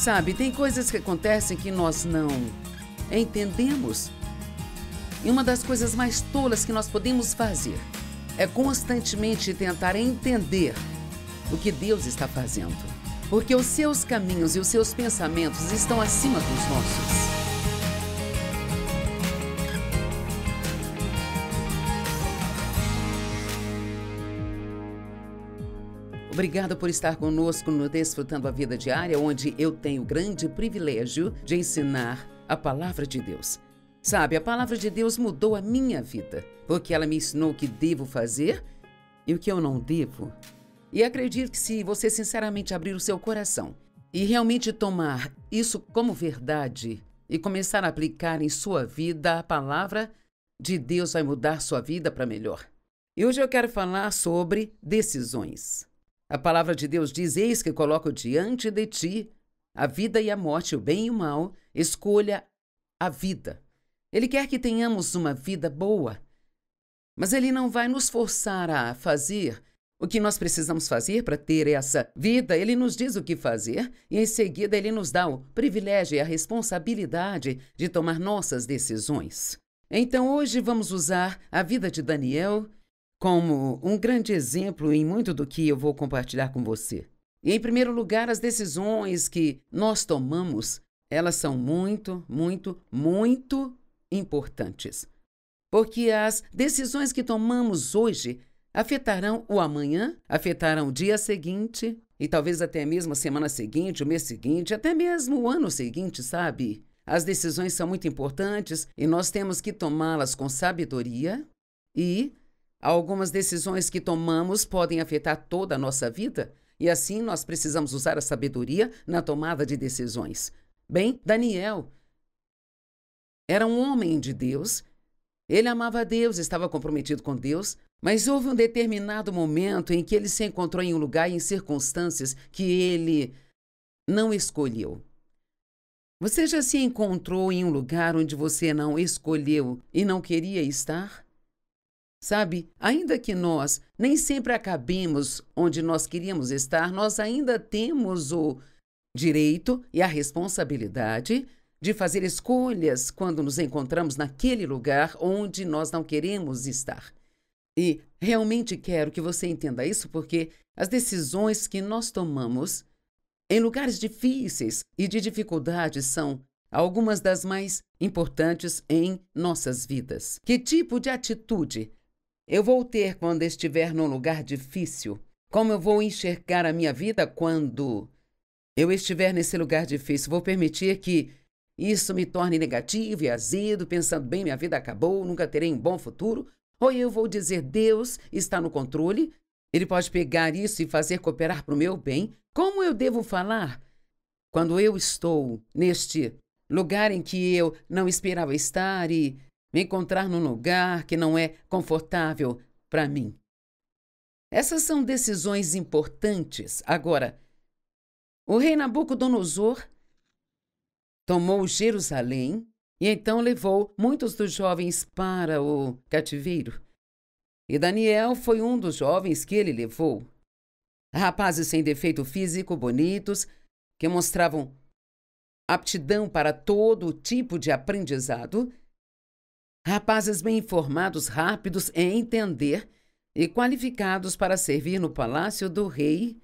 Sabe, tem coisas que acontecem que nós não entendemos. E uma das coisas mais tolas que nós podemos fazer é constantemente tentar entender o que Deus está fazendo. Porque os seus caminhos e os seus pensamentos estão acima dos nossos. Obrigada por estar conosco no Desfrutando a Vida Diária, onde eu tenho o grande privilégio de ensinar a Palavra de Deus. Sabe, a Palavra de Deus mudou a minha vida, porque ela me ensinou o que devo fazer e o que eu não devo. E acredito que se você sinceramente abrir o seu coração e realmente tomar isso como verdade e começar a aplicar em sua vida, a Palavra de Deus vai mudar sua vida para melhor. E hoje eu quero falar sobre decisões. A Palavra de Deus diz: eis que coloco diante de ti a vida e a morte, o bem e o mal, escolha a vida. Ele quer que tenhamos uma vida boa, mas Ele não vai nos forçar a fazer o que nós precisamos fazer para ter essa vida. Ele nos diz o que fazer e em seguida Ele nos dá o privilégio e a responsabilidade de tomar nossas decisões. Então hoje vamos usar a vida de Daniel como um grande exemplo em muito do que eu vou compartilhar com você. E, em primeiro lugar, as decisões que nós tomamos, elas são muito importantes. Porque as decisões que tomamos hoje afetarão o amanhã, afetarão o dia seguinte e talvez até mesmo a semana seguinte, o mês seguinte, até mesmo o ano seguinte, sabe? As decisões são muito importantes e nós temos que tomá-las com sabedoria e algumas decisões que tomamos podem afetar toda a nossa vida e assim nós precisamos usar a sabedoria na tomada de decisões. Bem, Daniel era um homem de Deus, ele amava a Deus, estava comprometido com Deus, mas houve um determinado momento em que ele se encontrou em um lugar e em circunstâncias que ele não escolheu. Você já se encontrou em um lugar onde você não escolheu e não queria estar? Sabe, ainda que nós nem sempre acabemos onde nós queríamos estar, nós ainda temos o direito e a responsabilidade de fazer escolhas quando nos encontramos naquele lugar onde nós não queremos estar. E realmente quero que você entenda isso, porque as decisões que nós tomamos em lugares difíceis e de dificuldades são algumas das mais importantes em nossas vidas. Que tipo de atitude eu vou ter quando estiver num lugar difícil? Como eu vou enxergar a minha vida quando eu estiver nesse lugar difícil? Vou permitir que isso me torne negativo e azedo, pensando, bem, minha vida acabou, nunca terei um bom futuro? Ou eu vou dizer, Deus está no controle, Ele pode pegar isso e fazer cooperar para o meu bem? Como eu devo falar quando eu estou neste lugar em que eu não esperava estar e me encontrar num lugar que não é confortável para mim? Essas são decisões importantes. Agora, o rei Nabucodonosor tomou Jerusalém e então levou muitos dos jovens para o cativeiro. E Daniel foi um dos jovens que ele levou. Rapazes sem defeito físico, bonitos, que mostravam aptidão para todo tipo de aprendizado. Rapazes bem informados, rápidos em entender e qualificados para servir no palácio do rei.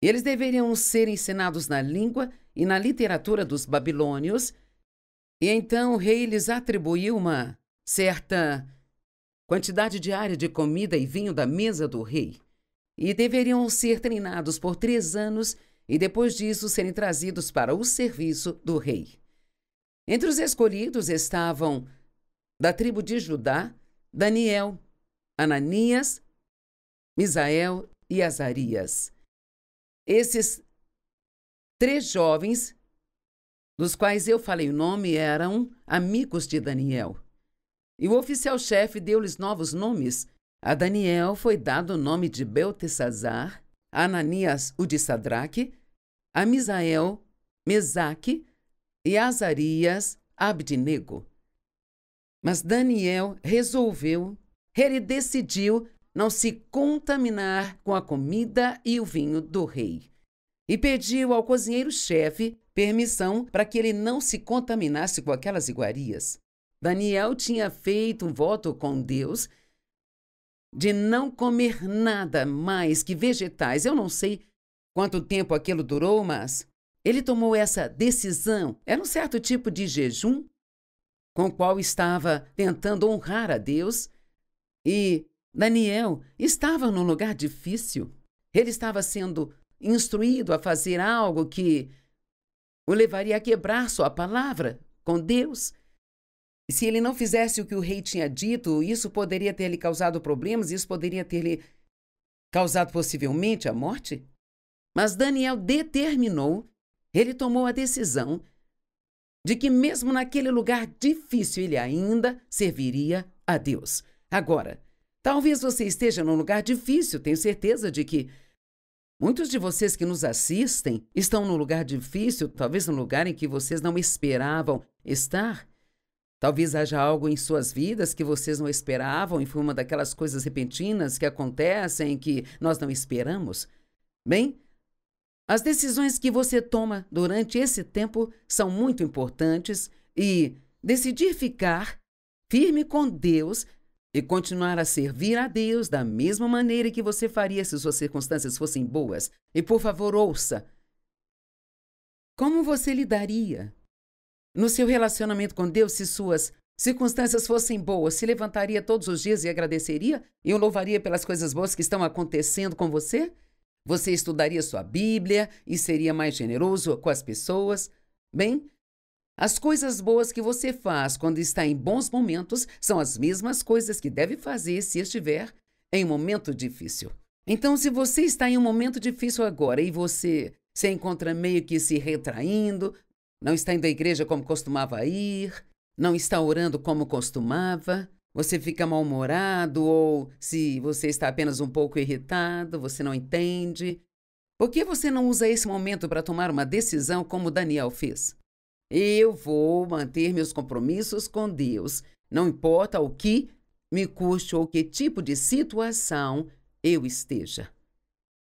Eles deveriam ser ensinados na língua e na literatura dos babilônios, e então o rei lhes atribuiu uma certa quantidade diária de comida e vinho da mesa do rei. E deveriam ser treinados por 3 anos e depois disso serem trazidos para o serviço do rei. Entre os escolhidos estavam, da tribo de Judá, Daniel, Ananias, Misael e Azarias. Esses 3 jovens, dos quais eu falei o nome, eram amigos de Daniel. E o oficial-chefe deu-lhes novos nomes. A Daniel foi dado o nome de Beltesazar, a Ananias o de Sadraque, a Misael, Mesaque, e Azarias, Abdenego. Mas Daniel ele decidiu não se contaminar com a comida e o vinho do rei. e pediu ao cozinheiro-chefe permissão para que ele não se contaminasse com aquelas iguarias. Daniel tinha feito um voto com Deus de não comer nada mais que vegetais. Eu não sei quanto tempo aquilo durou, mas ele tomou essa decisão. Era um certo tipo de jejum com o qual estava tentando honrar a Deus. E Daniel estava num lugar difícil. Ele estava sendo instruído a fazer algo que o levaria a quebrar sua palavra com Deus. E se ele não fizesse o que o rei tinha dito, isso poderia ter lhe causado problemas, isso poderia ter lhe causado possivelmente a morte. Mas Daniel determinou, ele tomou a decisão de que mesmo naquele lugar difícil ele ainda serviria a Deus. Agora, talvez você esteja num lugar difícil, tenho certeza de que muitos de vocês que nos assistem estão num lugar difícil, talvez num lugar em que vocês não esperavam estar. Talvez haja algo em suas vidas que vocês não esperavam e foi uma daquelas coisas repentinas que acontecem que nós não esperamos. Bem, as decisões que você toma durante esse tempo são muito importantes e decidir ficar firme com Deus e continuar a servir a Deus da mesma maneira que você faria se suas circunstâncias fossem boas. E, por favor, ouça. Como você lidaria no seu relacionamento com Deus se suas circunstâncias fossem boas? Se levantaria todos os dias e agradeceria? E o louvaria pelas coisas boas que estão acontecendo com você? Você estudaria sua Bíblia e seria mais generoso com as pessoas? Bem, as coisas boas que você faz quando está em bons momentos são as mesmas coisas que deve fazer se estiver em um momento difícil. Então, se você está em um momento difícil agora e você se encontra meio que se retraindo, não está indo à igreja como costumava ir, não está orando como costumava, você fica mal-humorado ou se você está apenas um pouco irritado, você não entende. Por que você não usa esse momento para tomar uma decisão como Daniel fez? Eu vou manter meus compromissos com Deus, não importa o que me custe ou que tipo de situação eu esteja.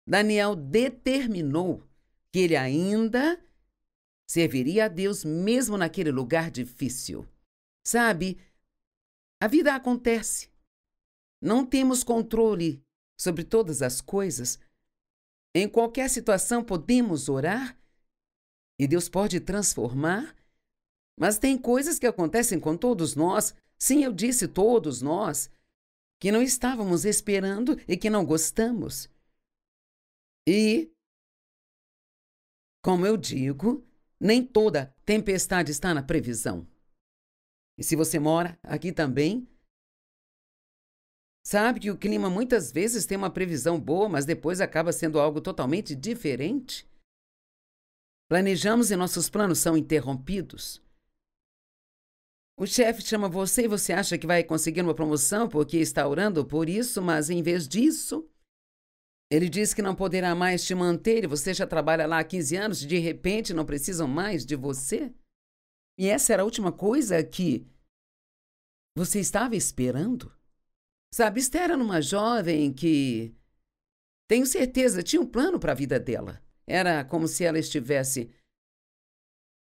Daniel determinou que ele ainda serviria a Deus mesmo naquele lugar difícil. Sabe, a vida acontece. Não temos controle sobre todas as coisas. Em qualquer situação podemos orar e Deus pode transformar, mas tem coisas que acontecem com todos nós, sim, eu disse todos nós, que não estávamos esperando e que não gostamos. E, como eu digo, nem toda tempestade está na previsão. E se você mora aqui também, sabe que o clima muitas vezes tem uma previsão boa, mas depois acaba sendo algo totalmente diferente. Planejamos e nossos planos são interrompidos. O chefe chama você e você acha que vai conseguir uma promoção porque está orando por isso, mas em vez disso, ele diz que não poderá mais te manter e você já trabalha lá há 15 anos e de repente não precisam mais de você. E essa era a última coisa que você estava esperando? Sabe, Esther era uma jovem que, tenho certeza, tinha um plano para a vida dela. Era como se ela estivesse...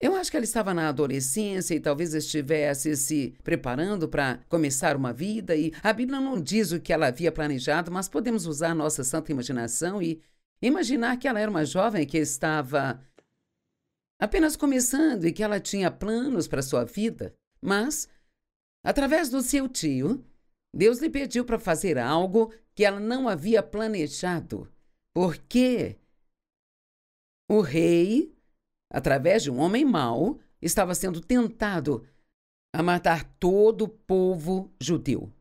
Eu acho que ela estava na adolescência e talvez estivesse se preparando para começar uma vida. E a Bíblia não diz o que ela havia planejado, mas podemos usar nossa santa imaginação e imaginar que ela era uma jovem que estava apenas começando e que ela tinha planos para sua vida. Mas, através do seu tio, Deus lhe pediu para fazer algo que ela não havia planejado. Por quê? O rei, através de um homem mau, estava sendo tentado a matar todo o povo judeu.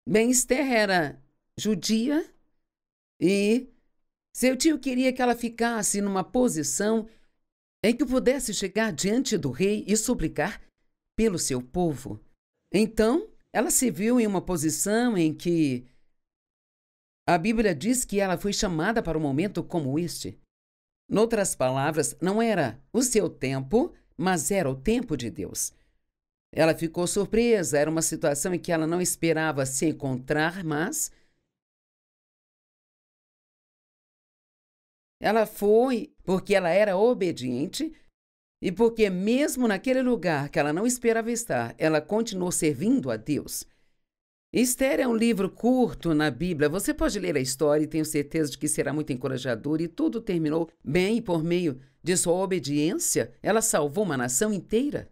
Bem, Esther era judia e seu tio queria que ela ficasse numa posição em que pudesse chegar diante do rei e suplicar pelo seu povo. Então, ela se viu em uma posição em que a Bíblia diz que ela foi chamada para um momento como este. Noutras palavras, não era o seu tempo, mas era o tempo de Deus. Ela ficou surpresa, era uma situação em que ela não esperava se encontrar, mas ela foi porque ela era obediente e porque, mesmo naquele lugar que ela não esperava estar, ela continuou servindo a Deus. Esther é um livro curto na Bíblia. Você pode ler a história e tenho certeza de que será muito encorajador. E tudo terminou bem, e por meio de sua obediência, ela salvou uma nação inteira.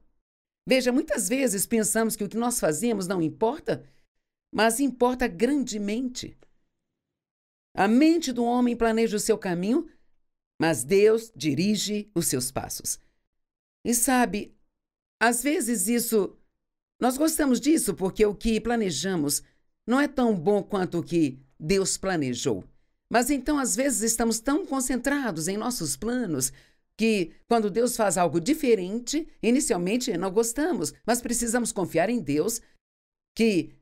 Veja, muitas vezes pensamos que o que nós fazemos não importa, mas importa grandemente. A mente do homem planeja o seu caminho, mas Deus dirige os seus passos. E sabe, às vezes nós gostamos disso porque o que planejamos não é tão bom quanto o que Deus planejou. Mas então, às vezes, estamos tão concentrados em nossos planos que, quando Deus faz algo diferente, inicialmente não gostamos, mas precisamos confiar em Deus, que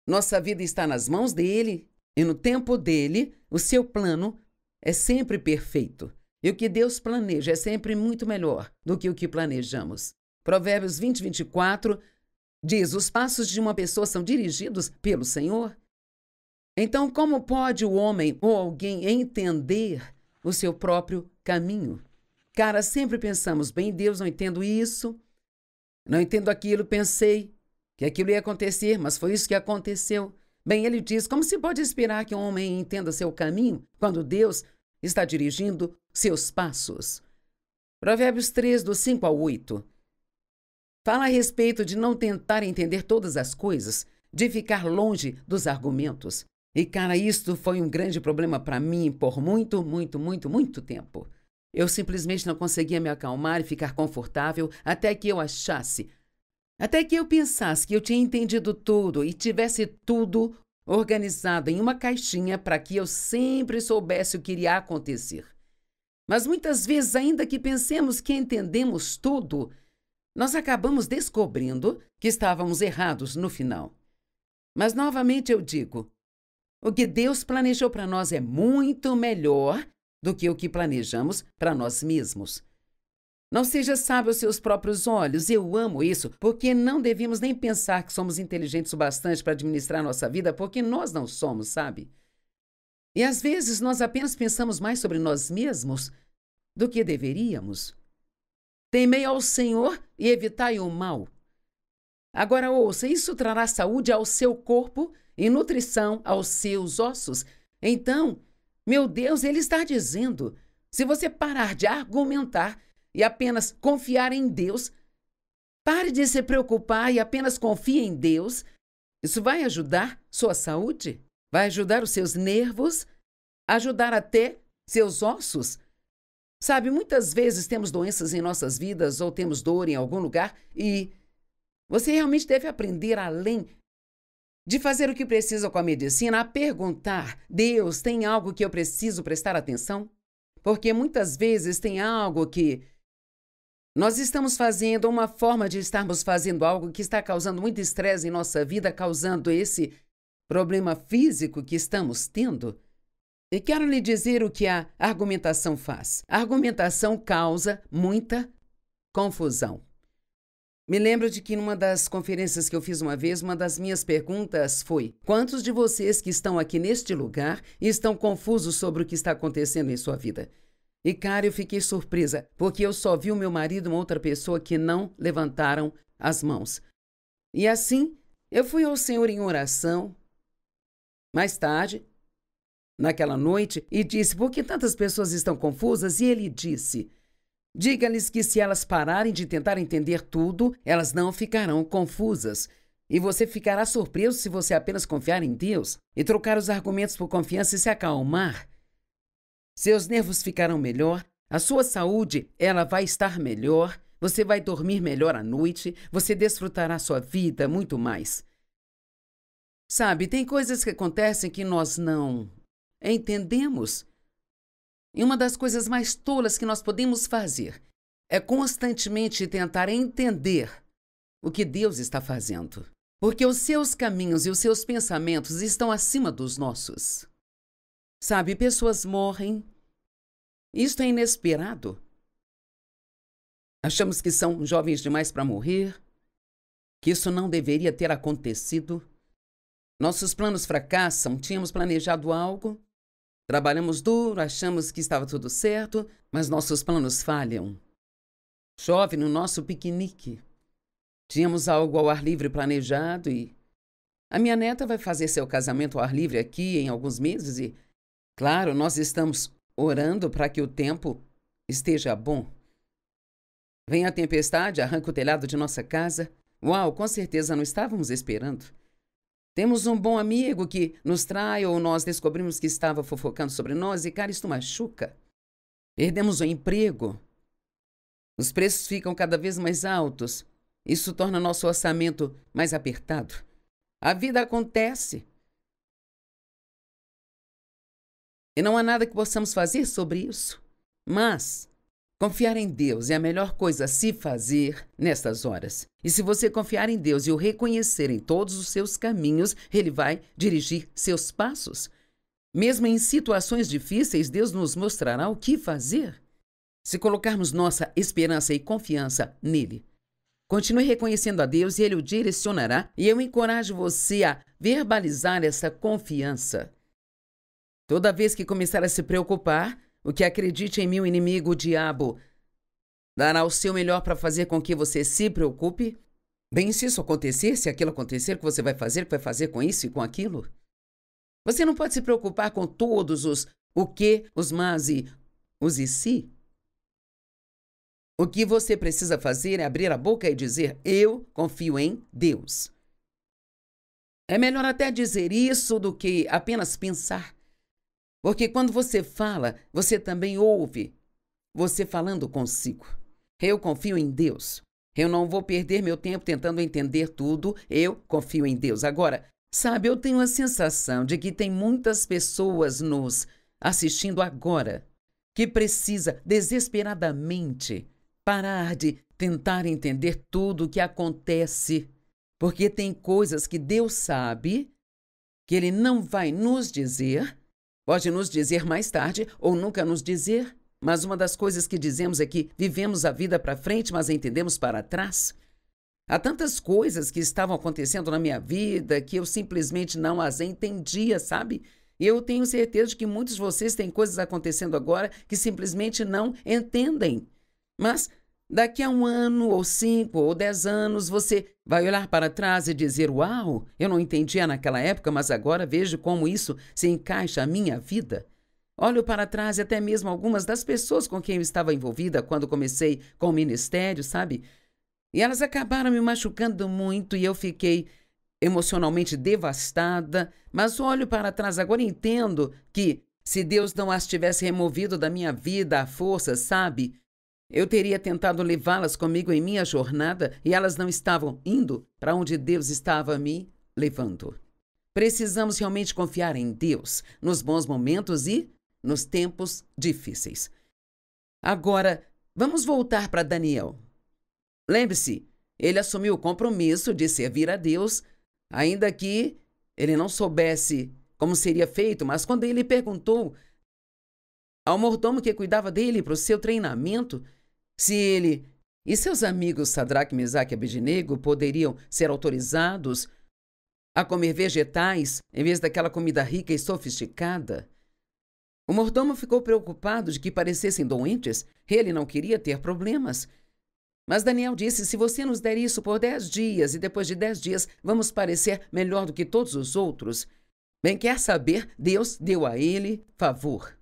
nossa vida está nas mãos dele e no tempo dele, o seu plano é sempre perfeito. E o que Deus planeja é sempre muito melhor do que o que planejamos. Provérbios 20, 24 diz: os passos de uma pessoa são dirigidos pelo Senhor. Então, como pode o homem ou alguém entender o seu próprio caminho? Cara, sempre pensamos: bem, Deus, não entendo isso, não entendo aquilo, pensei que aquilo ia acontecer, mas foi isso que aconteceu. Bem, ele diz: como se pode esperar que um homem entenda seu caminho quando Deus está dirigindo seus passos? Provérbios 3, do 5 ao 8. Fala a respeito de não tentar entender todas as coisas, de ficar longe dos argumentos. E, cara, isto foi um grande problema para mim por muito tempo. Eu simplesmente não conseguia me acalmar e ficar confortável até que eu pensasse que eu tinha entendido tudo e tivesse tudo organizado em uma caixinha para que eu sempre soubesse o que iria acontecer. Mas muitas vezes, ainda que pensemos que entendemos tudo, nós acabamos descobrindo que estávamos errados no final. Mas, novamente, eu digo, o que Deus planejou para nós é muito melhor do que o que planejamos para nós mesmos. Não seja sábio aos seus próprios olhos. Eu amo isso, porque não devemos nem pensar que somos inteligentes o bastante para administrar nossa vida, porque nós não somos, sabe? E às vezes nós apenas pensamos mais sobre nós mesmos do que deveríamos. Temei ao Senhor e evitai o mal. Agora ouça, isso trará saúde ao seu corpo e nutrição aos seus ossos. Então, meu Deus, ele está dizendo, se você parar de argumentar e apenas confiar em Deus, pare de se preocupar e apenas confie em Deus, isso vai ajudar sua saúde, vai ajudar os seus nervos, ajudar até seus ossos. Sabe, muitas vezes temos doenças em nossas vidas ou temos dor em algum lugar e você realmente deve aprender, além de fazer o que precisa com a medicina, a perguntar: Deus, tem algo que eu preciso prestar atenção? Porque muitas vezes tem algo que nós estamos fazendo, uma forma de estarmos fazendo algo que está causando muito estresse em nossa vida, causando esse problema físico que estamos tendo. E quero lhe dizer o que a argumentação faz. A argumentação causa muita confusão. Me lembro de que numa das conferências que eu fiz uma vez, uma das minhas perguntas foi: quantos de vocês que estão aqui neste lugar estão confusos sobre o que está acontecendo em sua vida? E, cara, eu fiquei surpresa, porque eu só vi o meu marido e uma outra pessoa que não levantaram as mãos. E assim, eu fui ao Senhor em oração, mais tarde, naquela noite, e disse: por que tantas pessoas estão confusas? E ele disse: diga-lhes que se elas pararem de tentar entender tudo, elas não ficarão confusas. E você ficará surpreso se você apenas confiar em Deus e trocar os argumentos por confiança e se acalmar. Seus nervos ficarão melhor, a sua saúde, ela vai estar melhor, você vai dormir melhor à noite, você desfrutará sua vida muito mais. Sabe, tem coisas que acontecem que nós não entendemos. E uma das coisas mais tolas que nós podemos fazer é constantemente tentar entender o que Deus está fazendo. Porque os seus caminhos e os seus pensamentos estão acima dos nossos. Sabe, pessoas morrem. Isto é inesperado. Achamos que são jovens demais para morrer, que isso não deveria ter acontecido. Nossos planos fracassam, tínhamos planejado algo Trabalhamos duro, achamos que estava tudo certo, mas nossos planos falham. Chove no nosso piquenique. Tínhamos algo ao ar livre planejado e a minha neta vai fazer seu casamento ao ar livre aqui em alguns meses e, claro, nós estamos orando para que o tempo esteja bom. Vem a tempestade, arranca o telhado de nossa casa. Uau, com certeza não estávamos esperando. Temos um bom amigo que nos trai ou nós descobrimos que estava fofocando sobre nós e, cara, isto machuca. Perdemos o emprego. Os preços ficam cada vez mais altos. Isso torna nosso orçamento mais apertado. A vida acontece. E não há nada que possamos fazer sobre isso. Mas confiar em Deus é a melhor coisa a se fazer nestas horas. E se você confiar em Deus e o reconhecer em todos os seus caminhos, Ele vai dirigir seus passos. Mesmo em situações difíceis, Deus nos mostrará o que fazer. Se colocarmos nossa esperança e confiança nele, continue reconhecendo a Deus e Ele o direcionará. E eu encorajo você a verbalizar essa confiança. Toda vez que começar a se preocupar, o que acredite em mim, o inimigo, o diabo, dará o seu melhor para fazer com que você se preocupe. Bem, se isso acontecer, se aquilo acontecer, o que você vai fazer com isso e com aquilo? Você não pode se preocupar com todos os o que, os mas e os e se. O que você precisa fazer é abrir a boca e dizer, eu confio em Deus. É melhor até dizer isso do que apenas pensar. Porque quando você fala, você também ouve você falando consigo. Eu confio em Deus. Eu não vou perder meu tempo tentando entender tudo. Eu confio em Deus. Agora, sabe, eu tenho a sensação de que tem muitas pessoas nos assistindo agora que precisa desesperadamente parar de tentar entender tudo o que acontece. Porque tem coisas que Deus sabe que Ele não vai nos dizer. Pode nos dizer mais tarde ou nunca nos dizer, mas uma das coisas que dizemos é que vivemos a vida para frente, mas entendemos para trás. Há tantas coisas que estavam acontecendo na minha vida que eu simplesmente não as entendia, sabe? E eu tenho certeza de que muitos de vocês têm coisas acontecendo agora que simplesmente não entendem. Mas daqui a 1 ano, ou 5, ou 10 anos, você vai olhar para trás e dizer, uau, eu não entendia naquela época, mas agora vejo como isso se encaixa à minha vida. Olho para trás e até mesmo algumas das pessoas com quem eu estava envolvida quando comecei com o ministério, sabe? E elas acabaram me machucando muito e eu fiquei emocionalmente devastada, mas olho para trás agora e entendo que se Deus não as tivesse removido da minha vida à força, sabe? Eu teria tentado levá-las comigo em minha jornada e elas não estavam indo para onde Deus estava me levando. Precisamos realmente confiar em Deus nos bons momentos e nos tempos difíceis. Agora, vamos voltar para Daniel. Lembre-se, ele assumiu o compromisso de servir a Deus, ainda que ele não soubesse como seria feito, mas quando ele perguntou ao mordomo que cuidava dele para o seu treinamento, se ele e seus amigos Sadraque, Mesaque e Abednego poderiam ser autorizados a comer vegetais em vez daquela comida rica e sofisticada, o mordomo ficou preocupado de que parecessem doentes. Ele não queria ter problemas. Mas Daniel disse, se você nos der isso por 10 dias e depois de 10 dias vamos parecer melhor do que todos os outros. Bem, quer saber, Deus deu a ele favor.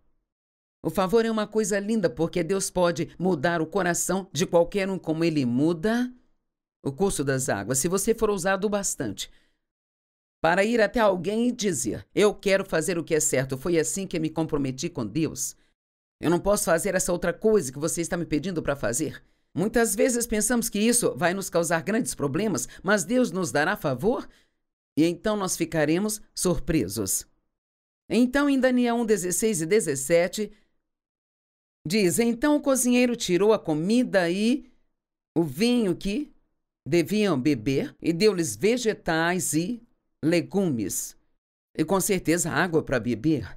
O favor é uma coisa linda, porque Deus pode mudar o coração de qualquer um, como Ele muda o curso das águas, se você for ousado bastante para ir até alguém e dizer, eu quero fazer o que é certo, foi assim que me comprometi com Deus. Eu não posso fazer essa outra coisa que você está me pedindo para fazer. Muitas vezes pensamos que isso vai nos causar grandes problemas, mas Deus nos dará favor e então nós ficaremos surpresos. Então, em Daniel 1:16 e 17, diz, então o cozinheiro tirou a comida e o vinho que deviam beber e deu-lhes vegetais e legumes e com certeza água para beber.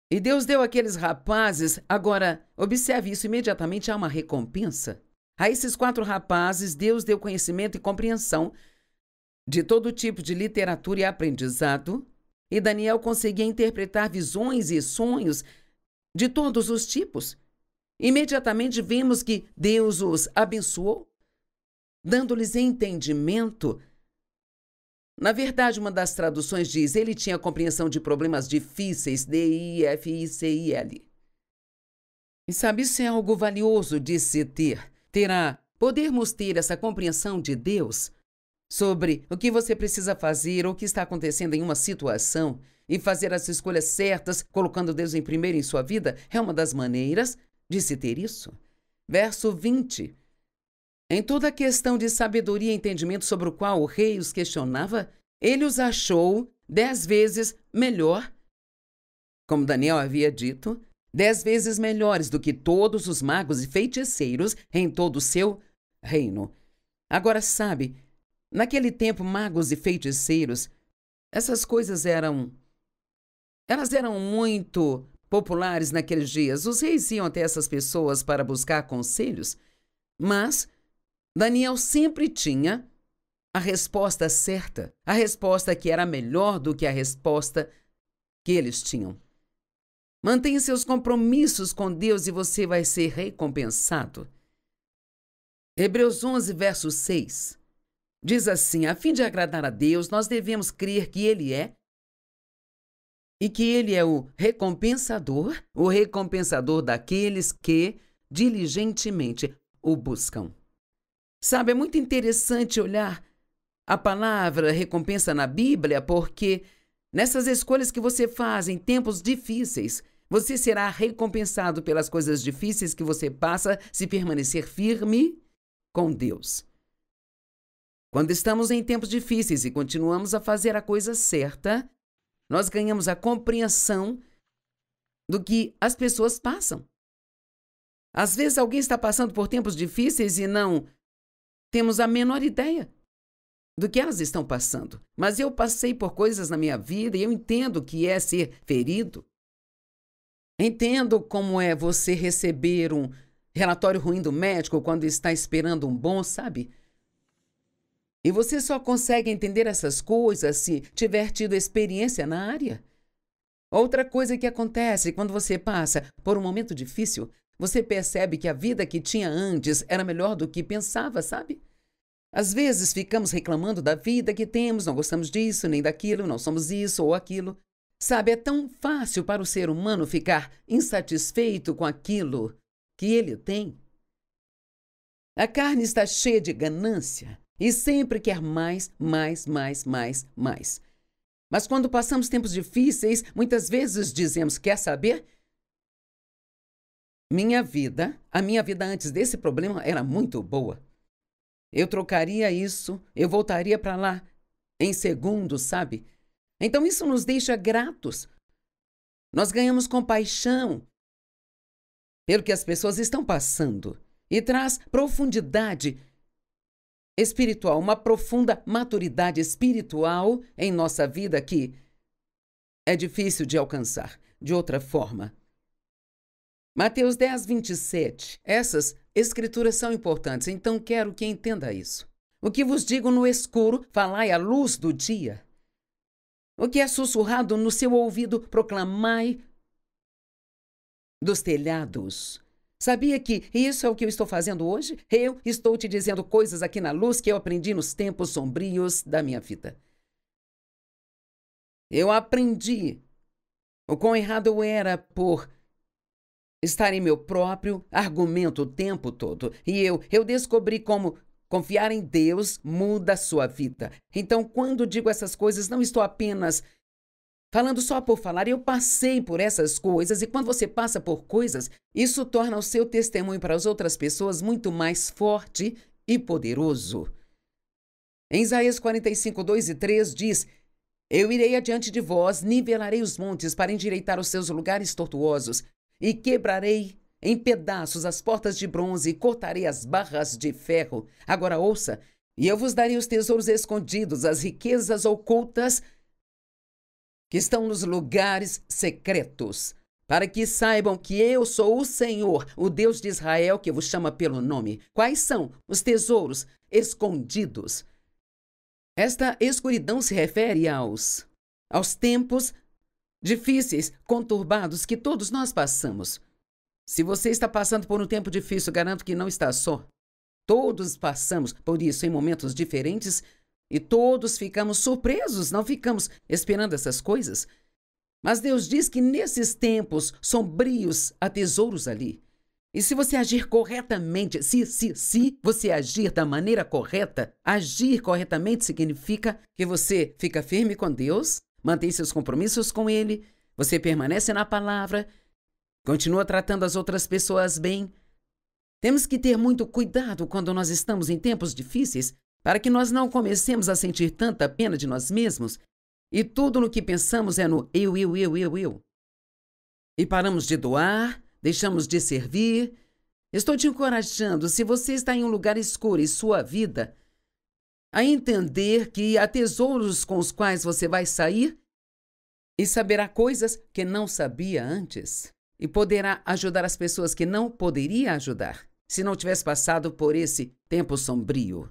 E Deus deu àqueles rapazes, agora observe isso, imediatamente há uma recompensa. A esses 4 rapazes Deus deu conhecimento e compreensão de todo tipo de literatura e aprendizado E Daniel conseguia interpretar visões e sonhos de todos os tipos. Imediatamente vimos que Deus os abençoou, dando-lhes entendimento. Na verdade, uma das traduções diz: ele tinha compreensão de problemas difíceis, D-I-F-I-C-I-L. E sabe, isso é algo valioso de se ter. Podermos ter essa compreensão de Deus sobre o que você precisa fazer ou o que está acontecendo em uma situação e fazer as escolhas certas, colocando Deus em primeiro em sua vida, é uma das maneiras de se ter isso. Verso 20. Em toda a questão de sabedoria e entendimento sobre o qual o rei os questionava, ele os achou 10 vezes melhor, como Daniel havia dito, 10 vezes melhores do que todos os magos e feiticeiros em todo o seu reino. Agora, sabe, naquele tempo, magos e feiticeiros, essas coisas eram muito populares naqueles dias. Os reis iam até essas pessoas para buscar conselhos, mas Daniel sempre tinha a resposta certa, a resposta que era melhor do que a resposta que eles tinham. Mantenha seus compromissos com Deus e você vai ser recompensado. Hebreus 11, verso 6, diz assim: a fim de agradar a Deus, nós devemos crer que Ele é e que Ele é o recompensador daqueles que diligentemente o buscam. Sabe, é muito interessante olhar a palavra recompensa na Bíblia, porque nessas escolhas que você faz em tempos difíceis, você será recompensado pelas coisas difíceis que você passa se permanecer firme com Deus. Quando estamos em tempos difíceis e continuamos a fazer a coisa certa, nós ganhamos a compreensão do que as pessoas passam. Às vezes alguém está passando por tempos difíceis e não temos a menor ideia do que elas estão passando. Mas eu passei por coisas na minha vida e eu entendo o que é ser ferido. Entendo como é você receber um relatório ruim do médico quando está esperando um bom, sabe? E você só consegue entender essas coisas se tiver tido experiência na área. Outra coisa que acontece quando você passa por um momento difícil, você percebe que a vida que tinha antes era melhor do que pensava, sabe? Às vezes ficamos reclamando da vida que temos, não gostamos disso, nem daquilo, não somos isso ou aquilo. Sabe, é tão fácil para o ser humano ficar insatisfeito com aquilo que ele tem. A carne está cheia de ganância e sempre quer mais, mais, mais, mais, mais. Mas quando passamos tempos difíceis, muitas vezes dizemos: quer saber? A minha vida antes desse problema era muito boa. Eu trocaria isso, eu voltaria para lá em segundos, sabe? Então isso nos deixa gratos. Nós ganhamos compaixão pelo que as pessoas estão passando e traz profundidade espiritual, uma profunda maturidade espiritual em nossa vida que é difícil de alcançar de outra forma. Mateus 10, 27. Essas escrituras são importantes, então quero que entenda isso. O que vos digo no escuro, falai à luz do dia. O que é sussurrado no seu ouvido, proclamai dos telhados. Sabia que isso é o que eu estou fazendo hoje? Eu estou te dizendo coisas aqui na luz que eu aprendi nos tempos sombrios da minha vida. Eu aprendi o quão errado eu era por estar em meu próprio argumento o tempo todo. E eu descobri como confiar em Deus muda a sua vida. Então, quando digo essas coisas, não estou apenas falando só por falar. Eu passei por essas coisas e quando você passa por coisas, isso torna o seu testemunho para as outras pessoas muito mais forte e poderoso. Em Isaías 45, 2 e 3 diz: eu irei adiante de vós, nivelarei os montes para endireitar os seus lugares tortuosos, e quebrarei em pedaços as portas de bronze e cortarei as barras de ferro. Agora ouça, e eu vos darei os tesouros escondidos, as riquezas ocultas que estão nos lugares secretos, para que saibam que eu sou o Senhor, o Deus de Israel, que vos chama pelo nome. Quais são os tesouros escondidos? Esta escuridão se refere aos aos tempos difíceis, conturbados que todos nós passamos. Se você está passando por um tempo difícil, garanto que não está só. Todos passamos por isso em momentos diferentes e todos ficamos surpresos, não ficamos esperando essas coisas. Mas Deus diz que nesses tempos sombrios há tesouros ali. E se você agir corretamente, se você agir da maneira correta, agir corretamente significa que você fica firme com Deus, mantém seus compromissos com Ele, você permanece na palavra, continua tratando as outras pessoas bem. Temos que ter muito cuidado quando nós estamos em tempos difíceis, para que nós não comecemos a sentir tanta pena de nós mesmos e tudo no que pensamos é no eu. E paramos de doar, deixamos de servir. Estou te encorajando, se você está em um lugar escuro em sua vida, a entender que há tesouros com os quais você vai sair e saberá coisas que não sabia antes. E poderá ajudar as pessoas que não poderia ajudar se não tivesse passado por esse tempo sombrio.